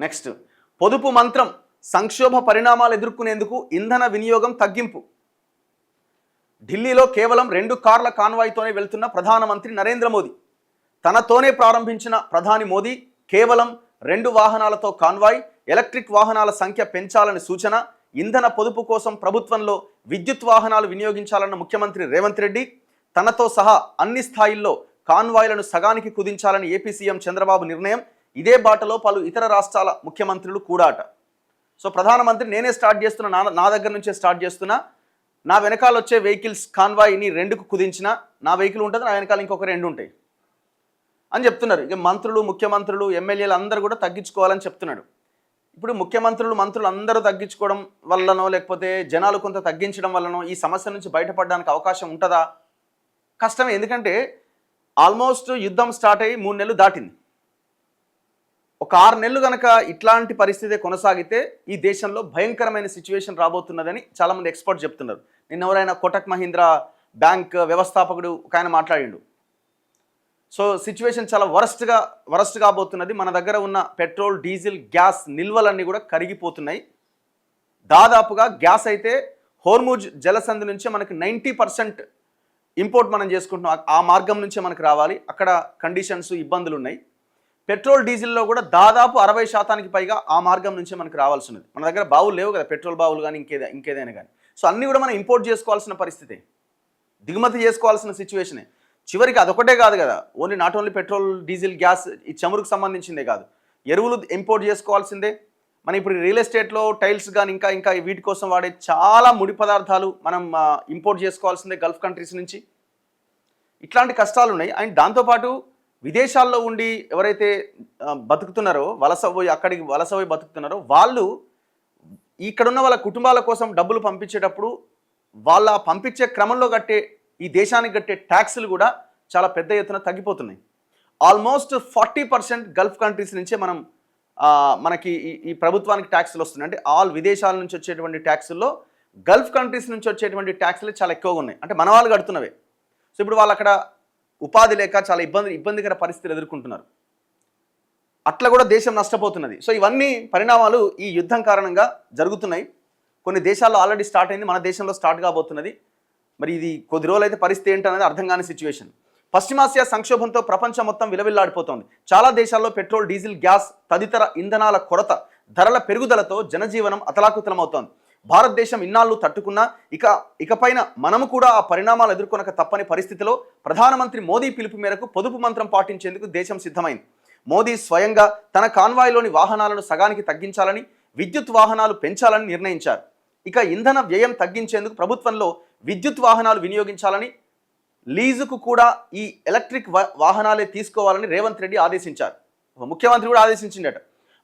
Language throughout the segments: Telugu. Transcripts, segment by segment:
నెక్స్ట్ పొదుపు మంత్రం సంక్షోభ పరిణామాలు ఎదుర్కొనేందుకు ఇంధన వినియోగం తగ్గింపు. ఢిల్లీలో కేవలం 2 కార్ల కాన్వాయ్తోనే వెళ్తున్న ప్రధానమంత్రి నరేంద్ర మోదీ. తనతోనే ప్రారంభించిన ప్రధాని మోదీ కేవలం 2 వాహనాలతో కాన్వాయ్, ఎలక్ట్రిక్ వాహనాల సంఖ్య పెంచాలని సూచన, ఇంధన పొదుపు కోసం ప్రభుత్వంలో విద్యుత్ వాహనాలు వినియోగించాలన్న ముఖ్యమంత్రి రేవంత్ రెడ్డి, తనతో సహా అన్ని స్థాయిల్లో కాన్వాయ్లను సగానికి కుదించాలని ఏపీ సీఎం చంద్రబాబు నిర్ణయం. ఇదే బాటలో పలు ఇతర రాష్ట్రాల ముఖ్యమంత్రులు కూడాట. సో ప్రధానమంత్రి నేనే స్టార్ట్ చేస్తున్నా, నా దగ్గర నుంచే స్టార్ట్ చేస్తున్నా, నా వెనకాల వచ్చే వెహికల్స్ కాన్వాయ్ని 2కు కుదించిన, నా వెహికల్ ఉంటుంది, నా వెనకాల ఇంకొక 2 ఉంటాయి అని చెప్తున్నారు. ఇక మంత్రులు, ముఖ్యమంత్రులు, ఎమ్మెల్యేలు అందరూ కూడా తగ్గించుకోవాలని చెప్తున్నాడు. ఇప్పుడు మంత్రులు అందరూ తగ్గించుకోవడం వల్లనో లేకపోతే జనాలు కొంత తగ్గించడం వల్లనో ఈ సమస్య నుంచి బయటపడడానికి అవకాశం ఉంటుందా? కష్టమే. ఎందుకంటే ఆల్మోస్ట్ యుద్ధం స్టార్ట్ అయ్యి 3 నెలలు దాటింది. ఒక 6 నెలలు కనుక ఇట్లాంటి పరిస్థితి కొనసాగితే ఈ దేశంలో భయంకరమైన సిచ్యువేషన్ రాబోతున్నదని చాలామంది ఎక్స్పర్ట్ చెప్తున్నారు. నిన్న ఎవరైనా కోటక్ మహీంద్రా బ్యాంక్ వ్యవస్థాపకుడు ఒక ఆయన మాట్లాడిండు. సో సిచ్యువేషన్ చాలా వరస్ట్ కాబోతున్నది. మన దగ్గర ఉన్న పెట్రోల్, డీజిల్, గ్యాస్ నిల్వలన్నీ కూడా కరిగిపోతున్నాయి. దాదాపుగా గ్యాస్ అయితే హోర్ముజ్ జలసంధి నుంచే మనకి 90% ఇంపోర్ట్ మనం చేసుకుంటున్నాం. ఆ మార్గం నుంచే మనకు రావాలి. అక్కడ కండిషన్స్, ఇబ్బందులు ఉన్నాయి. పెట్రోల్, డీజిల్లో కూడా దాదాపు 60% పైగా ఆ మార్గం నుంచే మనకు రావాల్సి ఉన్నది. మన దగ్గర బావులు లేవు కదా, పెట్రోల్ బావులు కానీ ఇంకేదైనా కానీ. సో అన్నీ కూడా మనం ఇంపోర్ట్ చేసుకోవాల్సిన పరిస్థితి, దిగుమతి చేసుకోవాల్సిన సిచ్యువేషనే. చివరికి అదొకటే కాదు కదా, not only petrol, diesel, gas, ఈ చమురుకు సంబంధించిందే కాదు, ఎరువులు ఇంపోర్ట్ చేసుకోవాల్సిందే. మనం ఇప్పుడు రియల్ ఎస్టేట్లో టైల్స్ కానీ ఇంకా వీటి కోసం వాడే చాలా ముడి పదార్థాలు మనం ఇంపోర్ట్ చేసుకోవాల్సిందే గల్ఫ్ కంట్రీస్ నుంచి. ఇట్లాంటి కష్టాలు ఉన్నాయి. అండ్ దాంతోపాటు విదేశాల్లో ఉండి ఎవరైతే బతుకుతున్నారో, అక్కడికి వలస పోయి బతుకుతున్నారో వాళ్ళు ఇక్కడున్న వాళ్ళ కుటుంబాల కోసం డబ్బులు పంపించేటప్పుడు వాళ్ళ పంపించే క్రమంలో ఈ దేశానికి కట్టే ట్యాక్సులు కూడా చాలా పెద్ద ఎత్తున తగ్గిపోతున్నాయి. ఆల్మోస్ట్ 40% గల్ఫ్ కంట్రీస్ నుంచే మనకి ఈ ప్రభుత్వానికి ట్యాక్సులు వస్తున్నాయి. అంటే ఆల్ విదేశాల నుంచి వచ్చేటువంటి ట్యాక్సుల్లో గల్ఫ్ కంట్రీస్ నుంచి వచ్చేటువంటి ట్యాక్సులు చాలా ఎక్కువగా ఉన్నాయి. అంటే మన వాళ్ళు కడుతున్నవే. సో ఇప్పుడు వాళ్ళు అక్కడ ఉపాధి లేక చాలా ఇబ్బందికర పరిస్థితులు ఎదుర్కొంటున్నారు. అట్లా కూడా దేశం నష్టపోతున్నది. సో ఇవన్నీ పరిణామాలు ఈ యుద్ధం కారణంగా జరుగుతున్నాయి. కొన్ని దేశాల్లో ఆల్రెడీ స్టార్ట్ అయింది, మన దేశంలో స్టార్ట్ కాబోతున్నది. మరి ఇది కొద్ది రోజులు అయితే పరిస్థితి ఏంటనేది అర్థం కాని సిచ్యువేషన్. పశ్చిమాసియా సంక్షోభంతో ప్రపంచం మొత్తం విలవిల్లాడిపోతోంది. చాలా దేశాల్లో పెట్రోల్, డీజిల్, గ్యాస్ తదితర ఇంధనాల కొరత, ధరల పెరుగుదలతో జనజీవనం అతలాకుతలమవుతోంది. భారతదేశం ఇన్నాళ్ళు తట్టుకున్నా ఇకపైన మనము కూడా ఆ పరిణామాలు ఎదుర్కొనక తప్పని పరిస్థితిలో ప్రధానమంత్రి మోదీ పిలుపు మేరకు పొదుపు మంత్రం పాటించేందుకు దేశం సిద్ధమైంది. మోదీ స్వయంగా తన కాన్వాయ్లోని వాహనాలను సగానికి తగ్గించాలని, విద్యుత్ వాహనాలు పెంచాలని నిర్ణయించారు. ఇక ఇంధన వ్యయం తగ్గించేందుకు ప్రభుత్వంలో విద్యుత్ వాహనాలు వినియోగించాలని, లీజుకు కూడా ఈ ఎలక్ట్రిక్ వాహనాలే తీసుకోవాలని రేవంత్ రెడ్డి ఆదేశించారు. ముఖ్యమంత్రి కూడా ఆదేశించిందట.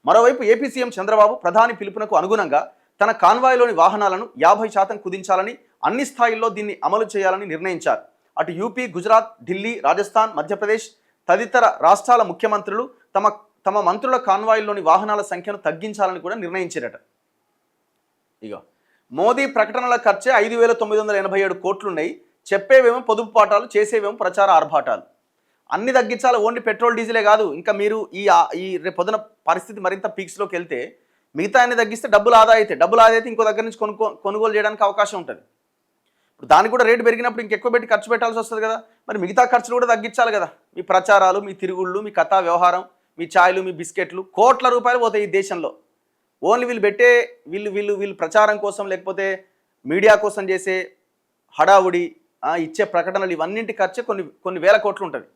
మరోవైపు ఏపీ సీఎం చంద్రబాబు ప్రధాని పిలుపునకు అనుగుణంగా తన కాన్వాయ్లోని వాహనాలను 50% కుదించాలని, అన్ని స్థాయిల్లో దీన్ని అమలు చేయాలని నిర్ణయించారు. అటు యూపీ, గుజరాత్, ఢిల్లీ, రాజస్థాన్, మధ్యప్రదేశ్ తదితర రాష్ట్రాల ముఖ్యమంత్రులు తమ మంత్రుల కాన్వాయ్లోని వాహనాల సంఖ్యను తగ్గించాలని కూడా నిర్ణయించారట. మోదీ ప్రకటనల ఖర్చే 5,987 కోట్లున్నాయి. చెప్పేవేమో పొదుపు పాఠాలు, చేసేవేమో ప్రచార ఆర్భాటాలు. అన్ని తగ్గించాలి. ఓన్లీ పెట్రోల్, డీజిలే కాదు, ఇంకా మీరు ఈ రేపు పొద్దున పరిస్థితి మరింత పీక్స్లోకి వెళ్తే మిగతా అన్ని తగ్గిస్తే డబ్బులు ఆదా అయితే ఇంకో దగ్గర నుంచి కొనుగోలు చేయడానికి అవకాశం ఉంటుంది. ఇప్పుడు దానికి కూడా రేటు పెరిగినప్పుడు ఇంకెక్కువ పెట్టి ఖర్చు పెట్టాల్సి వస్తుంది కదా. మరి మిగతా ఖర్చులు కూడా తగ్గించాలి కదా. మీ ప్రచారాలు, మీ తిరుగుళ్ళు, మీ కథా వ్యవహారం, మీ ఛాయ్లు, మీ బిస్కెట్లు కోట్ల రూపాయలు పోతాయి ఈ దేశంలో. ఓన్లీ వీళ్ళు ప్రచారం కోసం లేకపోతే మీడియా కోసం చేసే హడావుడి, ఇచ్చే ప్రకటనలు, ఇవన్నింటి ఖర్చే కొన్ని వేల కోట్లు ఉంటుంది.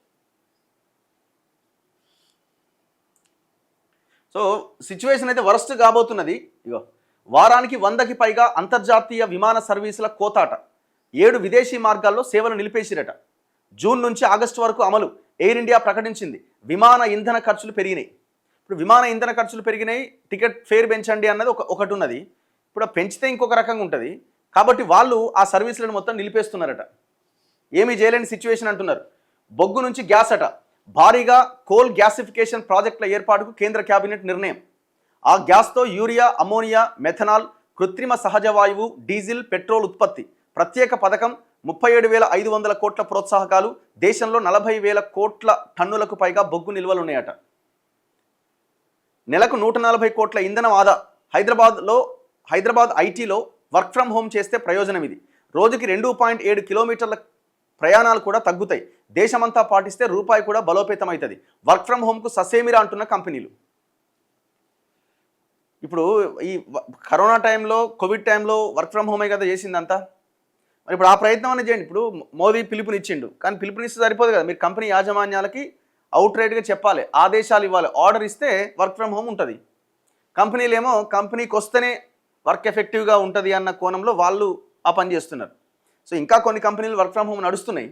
సో సిచ్యువేషన్ అయితే వరస్ట్ కాబోతున్నది. వారానికి 100కి పైగా అంతర్జాతీయ విమాన సర్వీసుల కోతాట. 7 విదేశీ మార్గాల్లో సేవలు నిలిపేసిరట. జూన్ నుంచి ఆగస్టు వరకు అమలు. ఎయిర్ ఇండియా ప్రకటించింది. విమాన ఇంధన ఖర్చులు పెరిగినాయి. ఇప్పుడు విమాన ఇంధన ఖర్చులు పెరిగినాయి, టికెట్ ఫేర్ పెంచండి అన్నది ఒకటి ఉన్నది. ఇప్పుడు పెంచితే ఇంకొక రకంగా ఉంటుంది. కాబట్టి వాళ్ళు ఆ సర్వీసులను మొత్తం నిలిపేస్తున్నారట. ఏమీ చేయలేని సిచ్యువేషన్ అంటున్నారు. బొగ్గు నుంచి గ్యాస్ అట. భారీగా కోల్ గ్యాసిఫికేషన్ ప్రాజెక్టుల ఏర్పాటుకు కేంద్ర కేబినెట్ నిర్ణయం. ఆ గ్యాస్తో యూరియా, అమోనియా, మెథనాల్, కృత్రిమ సహజ వాయువు, డీజిల్, పెట్రోల్ ఉత్పత్తి. ప్రత్యేక పథకం. 37,500 కోట్ల ప్రోత్సాహకాలు. దేశంలో 40,000 కోట్ల టన్నులకు పైగా బొగ్గు నిల్వలున్నాయట. నెలకు 140 కోట్ల ఇంధనం ఆదా. హైదరాబాద్ ఐటీలో వర్క్ ఫ్రమ్ హోమ్ చేస్తే ప్రయోజనం ఇది. రోజుకి 2.7 కిలోమీటర్ల ప్రయాణాలు కూడా తగ్గుతాయి. దేశమంతా పాటిస్తే రూపాయి కూడా బలోపేతం అవుతుంది. వర్క్ ఫ్రమ్ హోమ్కు ససేమిరా అంటున్న కంపెనీలు. ఇప్పుడు ఈ కరోనా టైంలో, కోవిడ్ టైంలో వర్క్ ఫ్రమ్ హోమే కదా చేసిందంతా. మరి ఇప్పుడు ఆ ప్రయత్నం అనేది చేయండి. ఇప్పుడు మోదీ పిలుపునిచ్చిండు, కానీ పిలుపునిస్తే సరిపోదు కదా. మీరు కంపెనీ యాజమాన్యాలకి అవుట్ రైట్గా చెప్పాలి, ఆదేశాలు ఇవ్వాలి. ఆర్డర్ ఇస్తే వర్క్ ఫ్రమ్ హోమ్ ఉంటుంది. కంపెనీలేమో కంపెనీకి వస్తేనే వర్క్ ఎఫెక్టివ్గా ఉంటుంది అన్న కోణంలో వాళ్ళు ఆ పని చేస్తున్నారు. సో ఇంకా కొన్ని కంపెనీలు వర్క్ ఫ్రమ్ హోమ్ నడుస్తున్నాయి.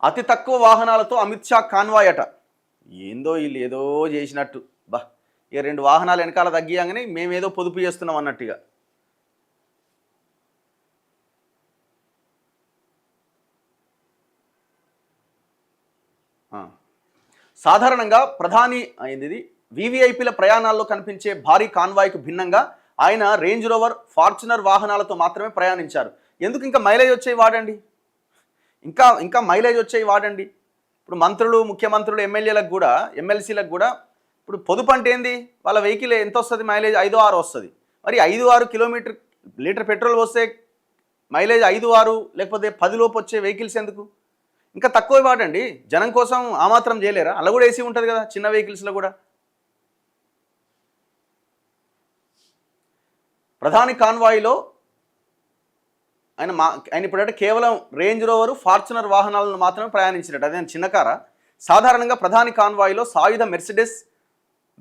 అతి తక్కువ వాహనాలతో అమిత్ షా కాన్వాయ్ అట. ఏందో వీళ్ళు ఏదో చేసినట్టు. ఇక 2 వాహనాలు వెనకాల తగ్గియంగానే మేమేదో పొదుపు చేస్తున్నాం అన్నట్టుగా. సాధారణంగా ప్రధాని అయింది వివిఐపీల ప్రయాణాల్లో కనిపించే భారీ కాన్వాయ్కు భిన్నంగా ఆయన రేంజ్ రోవర్, ఫార్చునర్ వాహనాలతో మాత్రమే ప్రయాణించారు. ఎందుకు? ఇంకా మైలేజ్ వచ్చేవి వాడండి, ఇంకా మైలేజ్ వచ్చేవి వాడండి. ఇప్పుడు మంత్రులు, ముఖ్యమంత్రులు, ఎమ్మెల్యేలకు కూడా, ఎమ్మెల్సీలకు కూడా ఇప్పుడు పొదుపు అంటే ఏంది? వాళ్ళ వెహికల్ ఎంత వస్తుంది? మైలేజ్ 5-6 వస్తుంది. మరి 5-6 లీటర్ పెట్రోల్ వస్తే మైలేజ్ 5-6 లేకపోతే 10 లోపు వచ్చే వెహికల్స్ ఎందుకు? ఇంకా తక్కువ వాడండి. జనం కోసం ఆ మాత్రం చేయలేరా? అలా కూడా ఏసీ ఉంటుంది కదా చిన్న వెహికల్స్లో కూడా. ప్రధాని కాన్వాయ్లో ఆయన ఇప్పుడంటే కేవలం రేంజ్ రోవరు, ఫార్చునర్ వాహనాలను మాత్రమే ప్రయాణించినట్టు. అదే చిన్న కారా? సాధారణంగా ప్రధాని కాన్వాయ్లో సాయుధ Mercedes,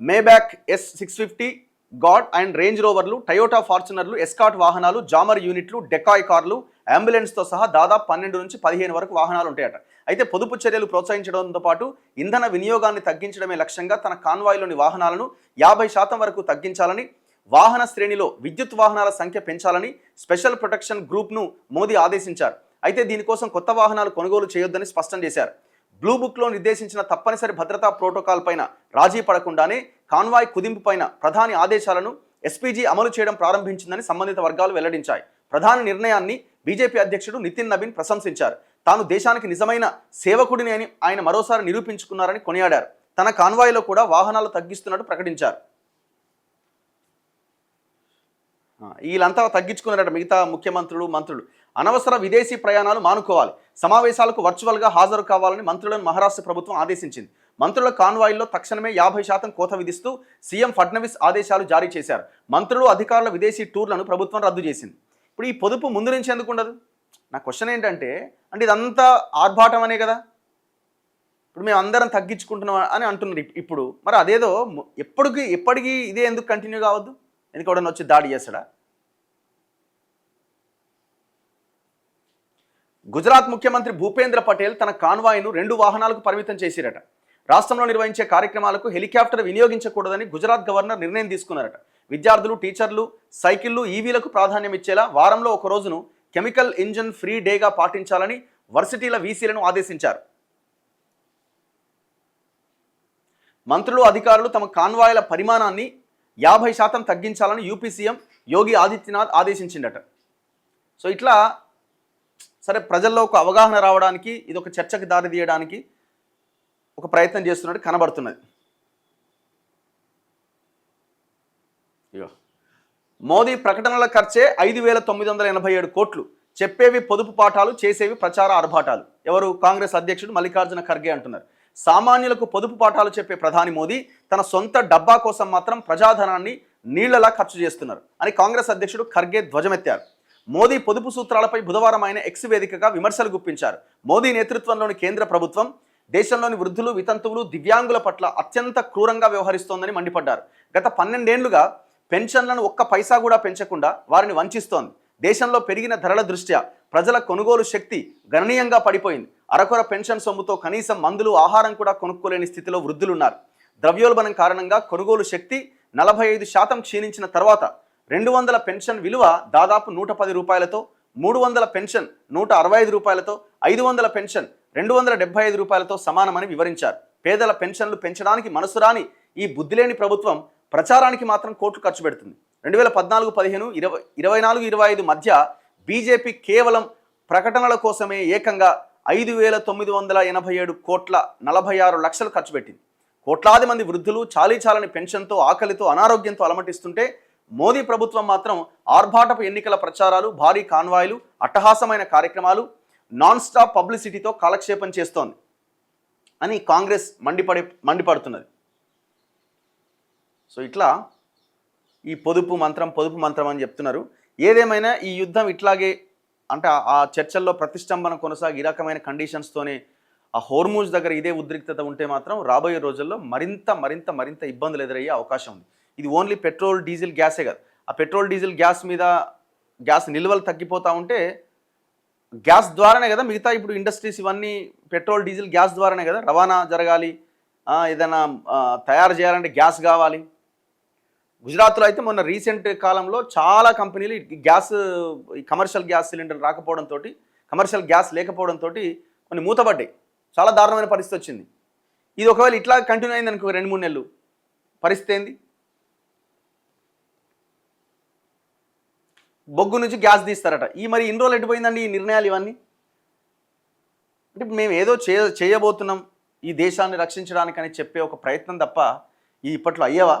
Maybach S650 guard and range రోవర్లు, టయోటా ఫార్చునర్లు, ఎస్కాట్ వాహనాలు, జామర్ యూనిట్లు, డెకాయ్ కార్లు, అంబులెన్స్తో సహా దాదాపు 12 నుంచి 15 వరకు వాహనాలు ఉంటాయట. అయితే పొదుపు చర్యలు ప్రోత్సహించడంతో పాటు ఇంధన వినియోగాన్ని తగ్గించడమే లక్ష్యంగా తన కాన్వాయ్లోని వాహనాలను 50% వరకు తగ్గించాలని, వాహన శ్రేణిలో విద్యుత్ వాహనాల సంఖ్య పెంచాలని స్పెషల్ ప్రొటెక్షన్ గ్రూప్ను మోదీ ఆదేశించారు. అయితే దీనికోసం కొత్త వాహనాలు కొనుగోలు చేయొద్దని స్పష్టం చేశారు. బ్లూ బుక్లో నిర్దేశించిన తప్పనిసరి భద్రతా ప్రోటోకాల్ పైన రాజీ పడకుండానే కాన్వాయ్ కుదింపు పైన ప్రధాని ఆదేశాలను ఎస్పీజీ అమలు చేయడం ప్రారంభించిందని సంబంధిత వర్గాలు వెల్లడించాయి. ప్రధాని నిర్ణయాన్ని బీజేపీ అధ్యక్షుడు నితిన్ నబీన్ ప్రశంసించారు. తాను దేశానికి నిజమైన సేవకుడిని అని ఆయన మరోసారి నిరూపించుకున్నారని కొనియాడారు. తన కాన్వాయ్లో కూడా వాహనాలు తగ్గిస్తున్నట్టు ప్రకటించారు. వీళ్ళంతా తగ్గించుకున్నారట మిగతా ముఖ్యమంత్రులు, మంత్రులు. అనవసర విదేశీ ప్రయాణాలు మానుకోవాలి, సమావేశాలకు వర్చువల్గా హాజరు కావాలని మంత్రులను మహారాష్ట్ర ప్రభుత్వం ఆదేశించింది. మంత్రుల కాన్వాయ్లో తక్షణమే 50% కోత విధిస్తూ సీఎం ఫడ్నవీస్ ఆదేశాలు జారీ చేశారు. మంత్రులు, అధికారుల విదేశీ టూర్లను ప్రభుత్వం రద్దు చేసింది. ఇప్పుడు ఈ పొదుపు ముందు నుంచి ఎందుకు ఉండదు? నా క్వశ్చన్ ఏంటంటే, ఇదంతా ఆర్భాటం అనే కదా. ఇప్పుడు మేము అందరం తగ్గించుకుంటున్నాం అని అంటున్నారు ఇప్పుడు. మరి అదేదో ఎప్పటికీ ఇదే ఎందుకు కంటిన్యూ కావద్దు? ఎందుకు ఎవడన్నా వచ్చి దాడి చేస్తాడా? గుజరాత్ ముఖ్యమంత్రి భూపేంద్ర పటేల్ తన కాన్వాయ్ను 2 వాహనాలకు పరిమితం చేసిరట. రాష్ట్రంలో నిర్వహించే కార్యక్రమాలకు హెలికాప్టర్ వినియోగించకూడదని గుజరాత్ గవర్నర్ నిర్ణయం తీసుకున్నారట. విద్యార్థులు, టీచర్లు, సైకిళ్లు, ఈవీలకు ప్రాధాన్యం ఇచ్చేలా వారంలో ఒక రోజును కెమికల్ ఇంజన్ ఫ్రీ డేగా పాటించాలని వర్సిటీల వీసీలను ఆదేశించారు. మంత్రులు, అధికారులు తమ కాన్వాయ్ల పరిమాణాన్ని 50% తగ్గించాలని UP CM Yogi Adityanath ఆదేశించిందట. So ఇట్లా సరే, ప్రజల్లో ఒక అవగాహన రావడానికి, ఇది ఒక చర్చకు దారి తీయడానికి ఒక ప్రయత్నం చేస్తున్నట్టు కనబడుతున్నది. మోదీ ప్రకటనల ఖర్చే 5,987 కోట్లు. చెప్పేవి పొదుపు పాఠాలు, చేసేవి ప్రచార ఆర్భాటాలు. ఎవరు? కాంగ్రెస్ అధ్యక్షుడు మల్లికార్జున ఖర్గే అంటున్నారు. సామాన్యులకు పొదుపు పాఠాలు చెప్పే ప్రధాని మోదీ తన సొంత డబ్బా కోసం మాత్రం ప్రజాధనాన్ని నీళ్లలా ఖర్చు చేస్తున్నారు అని కాంగ్రెస్ అధ్యక్షుడు ఖర్గే ధ్వజమెత్తారు. మోదీ పొదుపు సూత్రాలపై బుధవారం ఆయన ఎక్స్ వేదికగా విమర్శలు గుప్పించారు. మోదీ నేతృత్వంలోని కేంద్ర ప్రభుత్వం దేశంలోని వృద్ధులు, వితంతువులు, దివ్యాంగుల పట్ల అత్యంత క్రూరంగా వ్యవహరిస్తోందని మండిపడ్డారు. గత 12 ఏళ్లుగా పెన్షన్లను ఒక్క పైసా కూడా పెంచకుండా వారిని వంచిస్తోంది. దేశంలో పెరిగిన ధరల దృష్ట్యా ప్రజల కొనుగోలు శక్తి గణనీయంగా పడిపోయింది. అరకొర పెన్షన్ సొమ్ముతో కనీసం మందులు, ఆహారం కూడా కొనుక్కోలేని స్థితిలో వృద్ధులున్నారు. ద్రవ్యోల్బణం కారణంగా కొనుగోలు శక్తి 45% క్షీణించిన తర్వాత 200 పెన్షన్ విలువ దాదాపు 110 రూపాయలతో, 300 పెన్షన్ 165 రూపాయలతో, 500 పెన్షన్ 275 రూపాయలతో సమానమని వివరించారు. పేదల పెన్షన్లు పెంచడానికి మనసురాని ఈ బుద్ధిలేని ప్రభుత్వం ప్రచారానికి మాత్రం కోట్లు ఖర్చు పెడుతుంది. 2014-15, 24-25 మధ్య బీజేపీ కేవలం ప్రకటనల కోసమే ఏకంగా 5,987 కోట్ల 46 లక్షలు ఖర్చు పెట్టింది. కోట్లాది మంది వృద్ధులు చాలీచాలని పెన్షన్తో, ఆకలితో, అనారోగ్యంతో అలమటిస్తుంటే మోదీ ప్రభుత్వం మాత్రం ఆర్భాటపు ఎన్నికల ప్రచారాలు, భారీ కాన్వాయ్లు, అట్టహాసమైన కార్యక్రమాలు, నాన్ స్టాప్ పబ్లిసిటీతో కాలక్షేపం చేస్తోంది అని కాంగ్రెస్ మండిపడుతున్నది. సో ఇట్లా ఈ పొదుపు మంత్రం అని చెప్తున్నారు. ఏదేమైనా ఈ యుద్ధం ఇట్లాగే అంటే ఆ చర్చల్లో ప్రతిష్టంభన కొనసాగి ఈ రకమైన కండిషన్స్తోనే ఆ హోర్మూజ్ దగ్గర ఇదే ఉద్రిక్తత ఉంటే మాత్రం రాబోయే రోజుల్లో మరింత ఇబ్బందులు ఎదురయ్యే అవకాశం ఉంది. ఇది ఓన్లీ పెట్రోల్, డీజిల్, గ్యాసే కాదు. ఆ పెట్రోల్, డీజిల్, గ్యాస్ మీద గ్యాస్ నిల్వలు తగ్గిపోతూ ఉంటే గ్యాస్ ద్వారానే కదా మిగతా ఇప్పుడు ఇండస్ట్రీస్ ఇవన్నీ పెట్రోల్, డీజిల్, గ్యాస్ ద్వారానే కదా రవాణా జరగాలి. ఏదైనా తయారు చేయాలంటే గ్యాస్ కావాలి. గుజరాత్లో అయితే మొన్న రీసెంట్ కాలంలో చాలా కంపెనీలు గ్యాస్, కమర్షియల్ గ్యాస్ సిలిండర్ రాకపోవడంతో, కమర్షియల్ గ్యాస్ లేకపోవడంతో కొన్ని మూతపడ్డాయి. చాలా దారుణమైన పరిస్థితి వచ్చింది. ఇది ఒకవేళ ఇట్లా కంటిన్యూ అయింది అనుకో 2-3 నెలలు, పరిస్థితి ఏంది? బొగ్గు నుంచి గ్యాస్ తీస్తారట. మరి ఇన్ని రోజులు ఎటుపోయిందండి ఈ నిర్ణయాలు ఇవన్నీ? అంటే మేము ఏదో చేయబోతున్నాం ఈ దేశాన్ని రక్షించడానికని చెప్పే ఒక ప్రయత్నం తప్ప ఇప్పట్లో అయ్యేవా?